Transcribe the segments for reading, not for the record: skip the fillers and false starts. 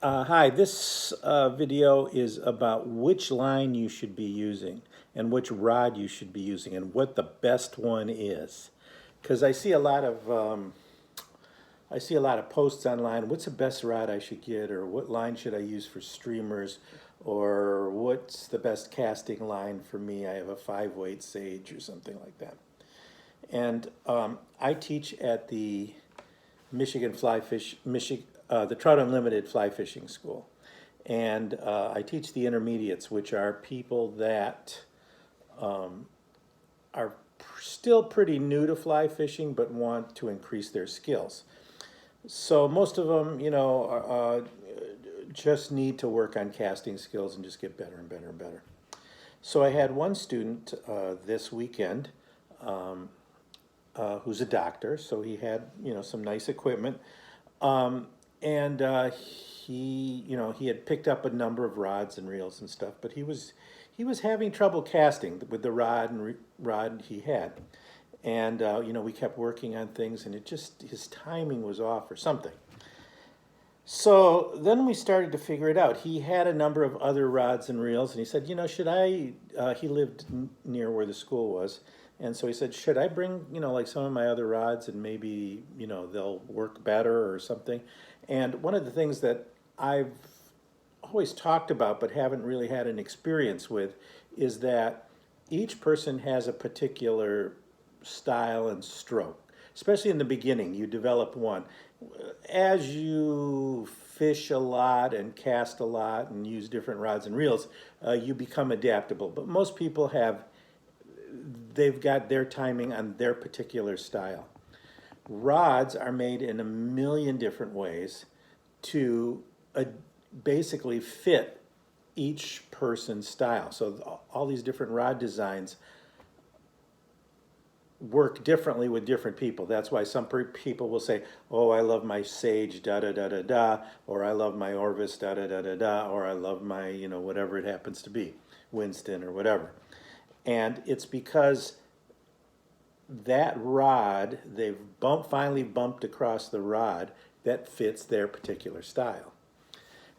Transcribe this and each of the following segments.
Hi, this video is about which line you should be using and which rod you should be using and what the best one is. Because I see a lot of posts online. What's the best rod I should get, or what line should I use for streamers, or what's the best casting line for me? I have a 5-weight Sage or something like that. And I teach at the the Trout Unlimited Fly Fishing School. And I teach the intermediates, which are people that are still pretty new to fly fishing but want to increase their skills. So most of them, just need to work on casting skills and just get better and better and better. So I had one student this weekend who's a doctor, so he had some nice equipment, and he had picked up a number of rods and reels and stuff, but he was having trouble casting with the rod he had, and we kept working on things, and his timing was off or something. So then we started to figure it out. He had a number of other rods and reels, and he said, should I, he lived near where the school was, and so he said, should I bring, like some of my other rods and maybe, they'll work better or something? And one of the things that I've always talked about but haven't really had an experience with is that each person has a particular style and stroke. Especially in the beginning, you develop one. As you fish a lot and cast a lot and use different rods and reels, you become adaptable. But most people they've got their timing on their particular style. Rods are made in a million different ways to basically fit each person's style. So all these different rod designs work differently with different people. That's why some people will say, oh, I love my Sage, da da da da da, or I love my Orvis, da da da da da, or I love my, whatever it happens to be, Winston or whatever. And it's because that rod, they've finally bumped across the rod that fits their particular style.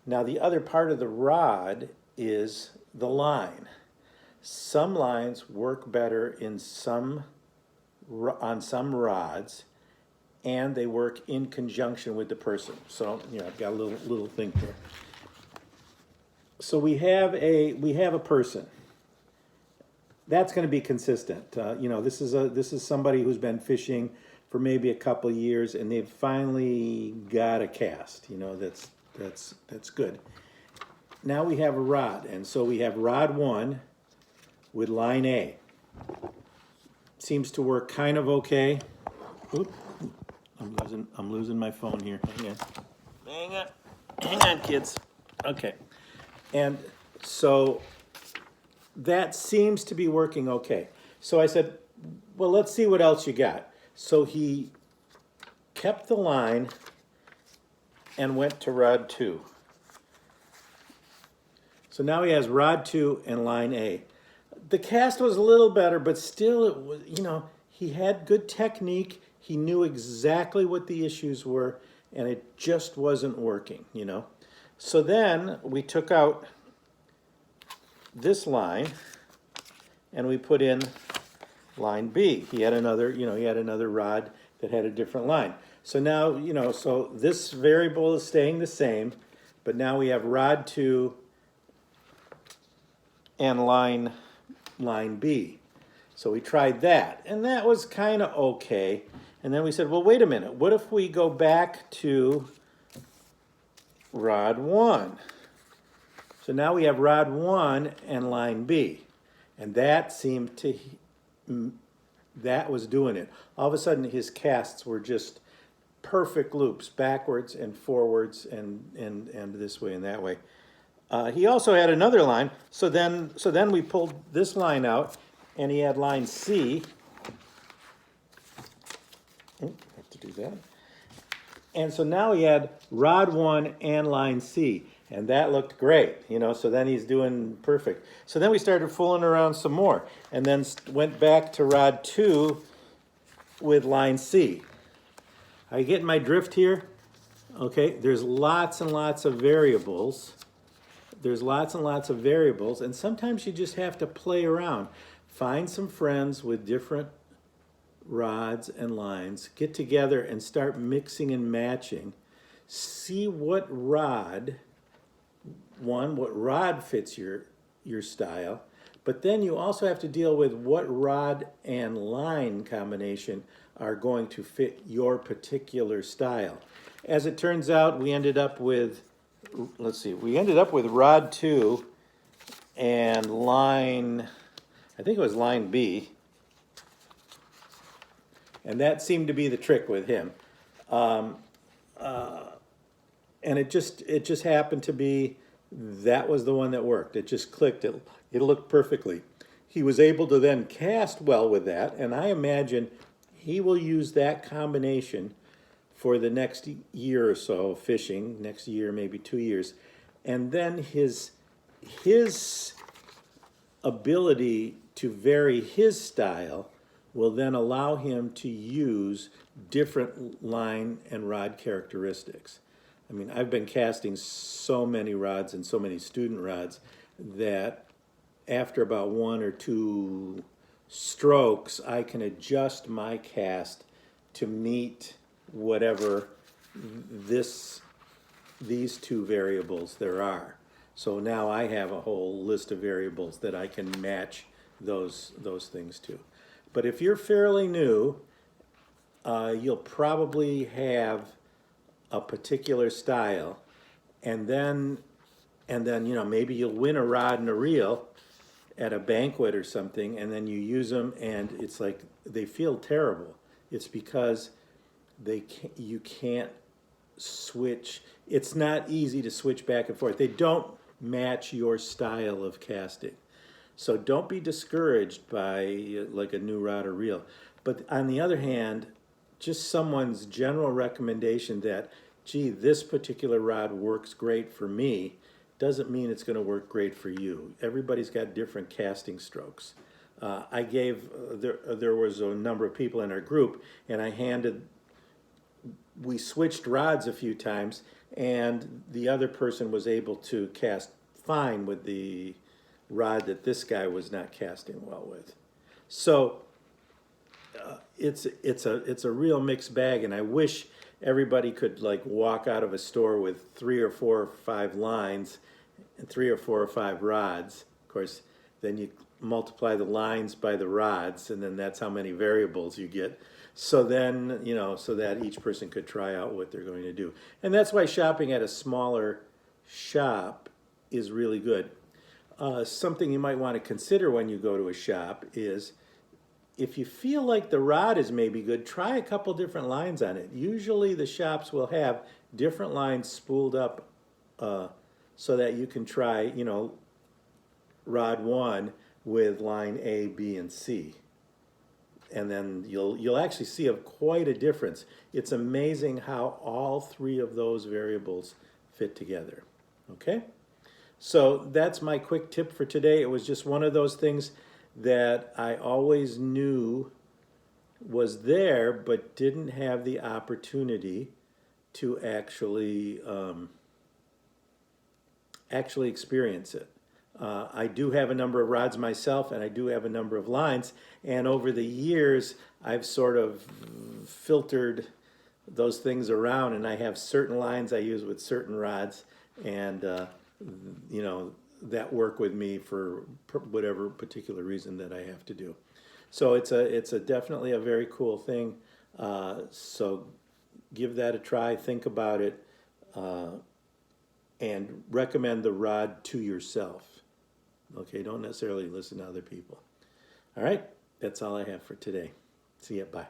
Now the other part of the rod is the line. Some lines work better on some rods, and they work in conjunction with the person. So I've got a little thing here. So we have a person. That's going to be consistent. This is somebody who's been fishing for maybe a couple of years, and they've finally got a cast. That's good. Now we have a rod, and so we have rod 1 with line A. Seems to work kind of okay. Oop, I'm losing my phone here. Hang on, kids. Okay, and so that seems to be working okay. So I said, well, let's see what else you got. So he kept the line and went to rod 2. So now he has rod 2 and line A. The cast was a little better, but still it was, he had good technique. He knew exactly what the issues were, and it just wasn't working, So then we took out this line and we put in line B. He had another rod that had a different line. So now, so this variable is staying the same, but now we have rod 2 and line B. So we tried that, and that was kind of okay. And then we said, well, wait a minute. What if we go back to rod 1? So now we have rod 1 and line B. And that was doing it. All of a sudden, his casts were just perfect loops, backwards and forwards and this way and that way. He also had another line. So then we pulled this line out, and he had line C. I have to do that. And so now he had rod 1 and line C, and that looked great, so then he's doing perfect. So then we started fooling around some more, and then went back to rod 2 with line C. Are you getting my drift here? Okay, there's lots and lots of variables. There's lots and lots of variables, and sometimes you just have to play around. Find some friends with different rods and lines, get together and start mixing and matching. See what rod, what rod fits your style, but then you also have to deal with what rod and line combination are going to fit your particular style. As it turns out, we ended up with, let's see, we ended up with rod 2 and line, I think it was line B, and that seemed to be the trick with him. And it just happened to be that was the one that worked. It just clicked. It looked perfectly. He was able to then cast well with that, and I imagine he will use that combination for the next year or so of fishing, next year, maybe 2 years. And then his ability to vary his style will then allow him to use different line and rod characteristics. I mean, I've been casting so many rods and so many student rods that after about 1 or 2 strokes, I can adjust my cast to meet whatever these 2 variables there are. So now I have a whole list of variables that I can match those things to. But if you're fairly new, you'll probably have a particular style, and then you know, maybe you'll win a rod and a reel at a banquet or something, and then you use them and it's like they feel terrible. It's because you can't switch. It's not easy to switch back and forth. They don't match your style of casting. So don't be discouraged by like a new rod or reel. But on the other hand, just someone's general recommendation that, gee, this particular rod works great for me, doesn't mean it's going to work great for you. Everybody's got different casting strokes. There was a number of people in our group, and we switched rods a few times, and the other person was able to cast fine with the rod that this guy was not casting well with. So it's a real mixed bag, and I wish everybody could like walk out of a store with 3 or 4 or 5 lines and 3 or 4 or 5 rods. Of course, then you multiply the lines by the rods, and then that's how many variables you get. So then, you know, so that each person could try out what they're going to do. And that's why shopping at a smaller shop is really good. Something you might want to consider when you go to a shop is, if you feel like the rod is maybe good, try a couple different lines on it. Usually the shops will have different lines spooled up so that you can try, you know, rod 1 with line A, B, and C. And then you'll actually see quite a difference. It's amazing how all 3 of those variables fit together. Okay? So that's my quick tip for today. It was just one of those things that I always knew was there, but didn't have the opportunity to actually experience it. I do have a number of rods myself, and I do have a number of lines, and over the years I've sort of filtered those things around, and I have certain lines I use with certain rods, and you know, that work with me for whatever particular reason that I have to do. So it's definitely a very cool thing. So give that a try, think about it, and recommend the rod to yourself. Okay, don't necessarily listen to other people. All right, that's all I have for today. See ya, bye.